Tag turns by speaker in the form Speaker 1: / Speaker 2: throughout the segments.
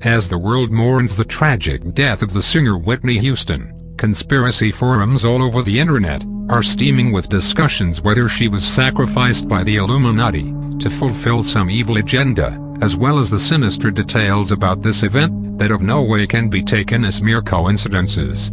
Speaker 1: As the world mourns the tragic death of the singer Whitney Houston, conspiracy forums all over the internet are steaming with discussions whether she was sacrificed by the Illuminati to fulfill some evil agenda, as well as the sinister details about this event that of no way can be taken as mere coincidences.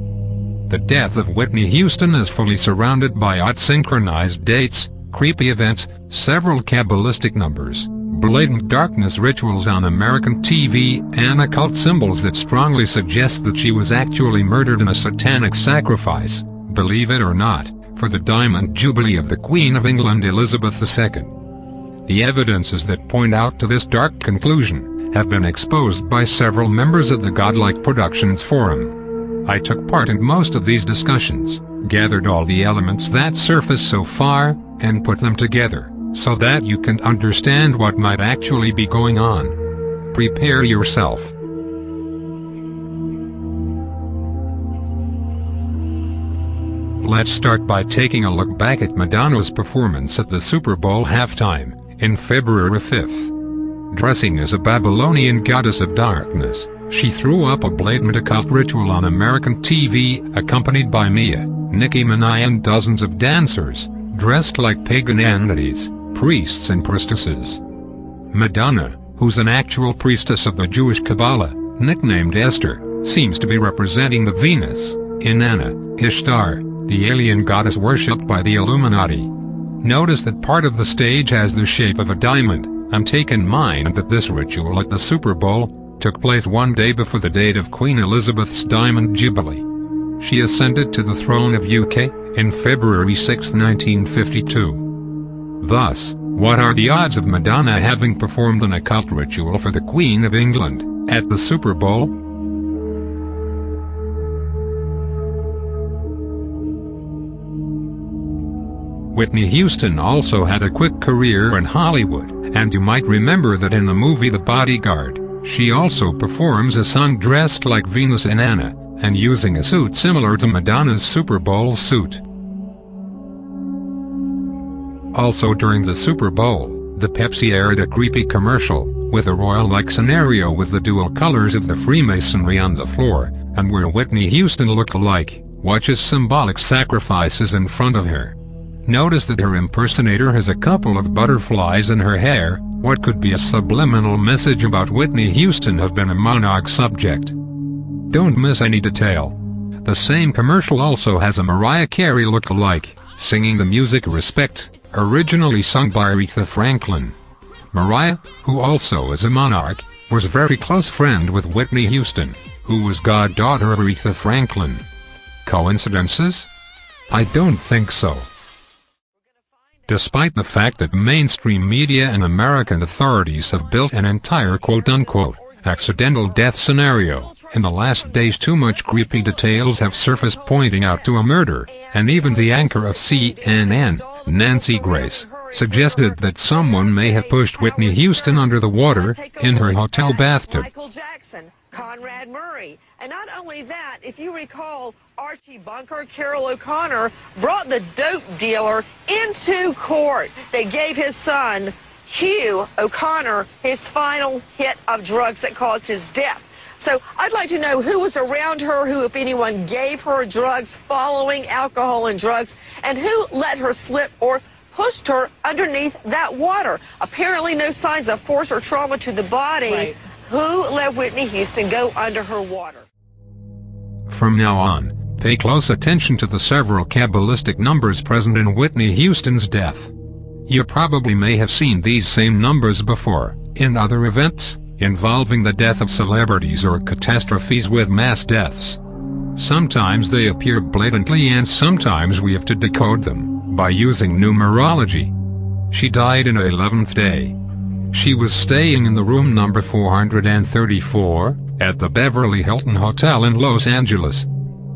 Speaker 1: The death of Whitney Houston is fully surrounded by odd synchronized dates, creepy events, several Kabbalistic numbers, blatant darkness rituals on American TV, and occult symbols that strongly suggest that she was actually murdered in a satanic sacrifice, believe it or not, for the Diamond Jubilee of the Queen of England Elizabeth II. The evidences that point out to this dark conclusion have been exposed by several members of the Godlike Productions Forum. I took part in most of these discussions, gathered all the elements that surfaced so far, and put them together, so that you can understand what might actually be going on. Prepare yourself. Let's start by taking a look back at Madonna's performance at the Super Bowl halftime, in February 5th. Dressing as a Babylonian goddess of darkness, she threw up a blatant occult ritual on American TV, accompanied by Mia, Nicki Minaj and dozens of dancers, dressed like pagan entities, priests and priestesses. Madonna, who's an actual priestess of the Jewish Kabbalah, nicknamed Esther, seems to be representing the Venus, Inanna, Ishtar, the alien goddess worshipped by the Illuminati. Notice that part of the stage has the shape of a diamond, and take in mind that this ritual at the Super Bowl took place one day before the date of Queen Elizabeth's Diamond Jubilee. She ascended to the throne of UK in February 6, 1952. Thus, what are the odds of Madonna having performed an occult ritual for the Queen of England at the Super Bowl? Whitney Houston also had a quick career in Hollywood, and you might remember that in the movie The Bodyguard, she also performs a song dressed like Venus Inanna, and using a suit similar to Madonna's Super Bowl suit. Also during the Super Bowl, the Pepsi aired a creepy commercial, with a royal-like scenario with the dual colors of the Freemasonry on the floor, and where Whitney Houston looked like, watches symbolic sacrifices in front of her. Notice that her impersonator has a couple of butterflies in her hair. What could be a subliminal message about Whitney Houston have been a monarch subject. Don't miss any detail. The same commercial also has a Mariah Carey look-alike, singing the music Respect, originally sung by Aretha Franklin. Mariah, who also is a monarch, was a very close friend with Whitney Houston, who was goddaughter of Aretha Franklin. Coincidences? I don't think so. Despite the fact that mainstream media and American authorities have built an entire quote-unquote accidental death scenario, in the last days too much creepy details have surfaced pointing out to a murder, and even the anchor of CNN, Nancy Grace, suggested that someone may have pushed Whitney Houston under the water in her hotel bathtub.
Speaker 2: Conrad Murray. And not only that, if you recall, Archie Bunker, Carol O'Connor, brought the dope dealer into court. They gave his son, Hugh O'Connor, his final hit of drugs that caused his death. So I'd like to know who was around her, who, if anyone, gave her drugs following alcohol and drugs, and who let her slip or pushed her underneath that water. Apparently no signs of force or trauma to the body. Right. Who let Whitney Houston go under her water?
Speaker 1: From now on, pay close attention to the several Kabbalistic numbers present in Whitney Houston's death. You probably may have seen these same numbers before, in other events, involving the death of celebrities or catastrophes with mass deaths. Sometimes they appear blatantly and sometimes we have to decode them, by using numerology. She died in her 11th day. She was staying in the room number 434, at the Beverly Hilton Hotel in Los Angeles.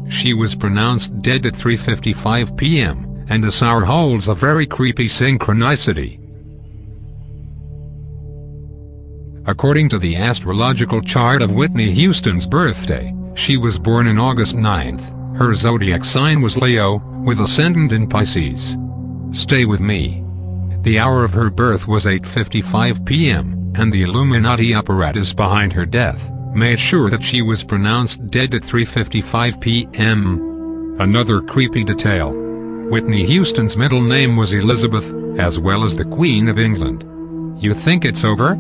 Speaker 1: She was pronounced dead at 3:55 p.m., and this hour holds a very creepy synchronicity. According to the astrological chart of Whitney Houston's birthday, she was born on August 9th. Her zodiac sign was Leo, with ascendant in Pisces. Stay with me. The hour of her birth was 8:55 p.m., and the Illuminati apparatus behind her death made sure that she was pronounced dead at 3:55 p.m. Another creepy detail. Whitney Houston's middle name was Elizabeth, as well as the Queen of England. You think it's over?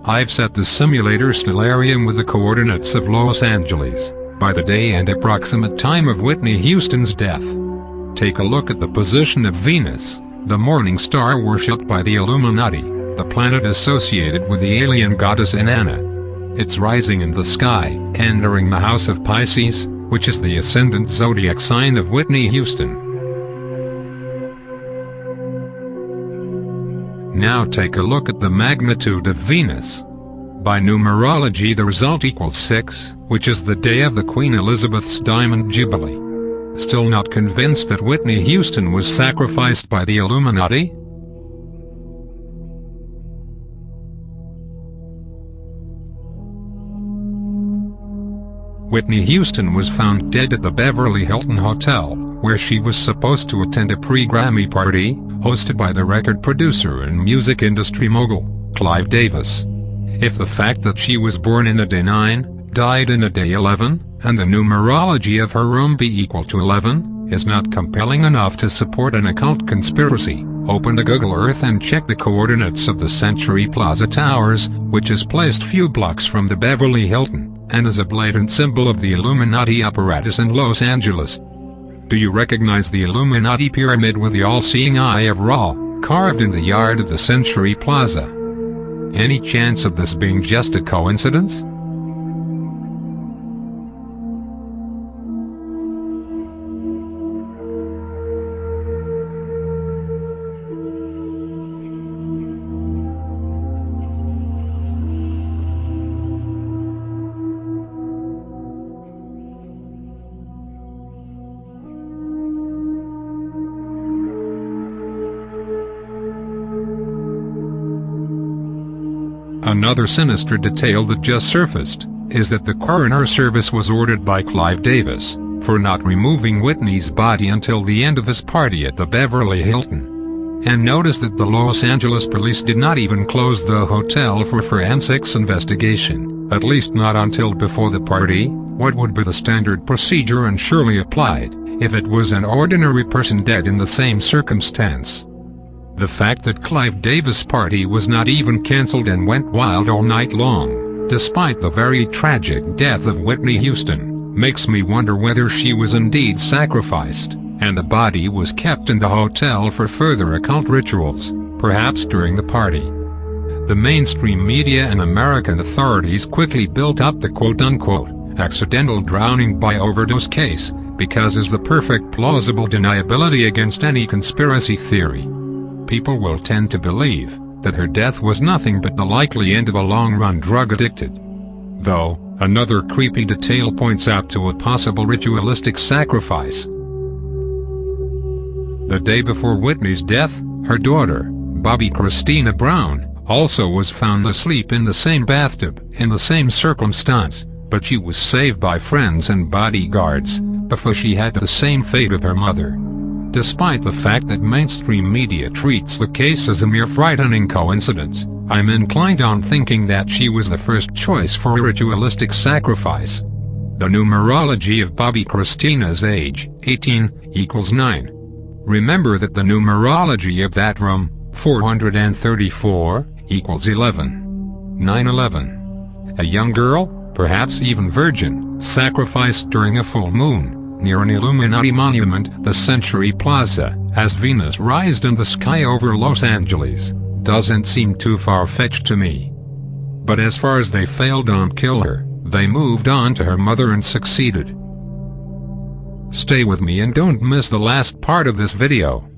Speaker 1: I've set the simulator stellarium with the coordinates of Los Angeles, by the day and approximate time of Whitney Houston's death. Take a look at the position of Venus, the morning star worshipped by the Illuminati, the planet associated with the alien goddess Inanna. It's rising in the sky, entering the house of Pisces, which is the ascendant zodiac sign of Whitney Houston. Now take a look at the magnitude of Venus. By numerology the result equals 6, which is the day of the Queen Elizabeth's Diamond Jubilee. Still not convinced that Whitney Houston was sacrificed by the Illuminati? Whitney Houston was found dead at the Beverly Hilton Hotel, where she was supposed to attend a pre-Grammy party, hosted by the record producer and music industry mogul, Clive Davis. If the fact that she was born in a day 9, died in a day 11, and the numerology of her room be equal to 11, is not compelling enough to support an occult conspiracy, open the Google Earth and check the coordinates of the Century Plaza Towers, which is placed few blocks from the Beverly Hilton, and is a blatant symbol of the Illuminati apparatus in Los Angeles. Do you recognize the Illuminati pyramid with the all-seeing eye of Ra, carved in the yard of the Century Plaza? Any chance of this being just a coincidence? Another sinister detail that just surfaced is that the coroner service was ordered by Clive Davis for not removing Whitney's body until the end of his party at the Beverly Hilton. And notice that the Los Angeles police did not even close the hotel for forensics investigation, at least not until before the party, what would be the standard procedure and surely applied if it was an ordinary person dead in the same circumstance. The fact that Clive Davis' party was not even cancelled and went wild all night long, despite the very tragic death of Whitney Houston, makes me wonder whether she was indeed sacrificed, and the body was kept in the hotel for further occult rituals, perhaps during the party. The mainstream media and American authorities quickly built up the quote-unquote accidental drowning by overdose case, because it's the perfect plausible deniability against any conspiracy theory. People will tend to believe that her death was nothing but the likely end of a long-run drug-addicted. Though, another creepy detail points out to a possible ritualistic sacrifice. The day before Whitney's death, her daughter, Bobby Christina Brown, also was found asleep in the same bathtub, in the same circumstance, but she was saved by friends and bodyguards, before she had the same fate of her mother. Despite the fact that mainstream media treats the case as a mere frightening coincidence, I'm inclined on thinking that she was the first choice for a ritualistic sacrifice. The numerology of Bobby Christina's age, 18, equals 9. Remember that the numerology of that room, 434, equals 11. 9/11. A young girl, perhaps even virgin, sacrificed during a full moon, near an Illuminati monument, the Century Plaza, as Venus rised in the sky over Los Angeles, doesn't seem too far-fetched to me. But as far as they failed to kill her, they moved on to her mother and succeeded. Stay with me and don't miss the last part of this video.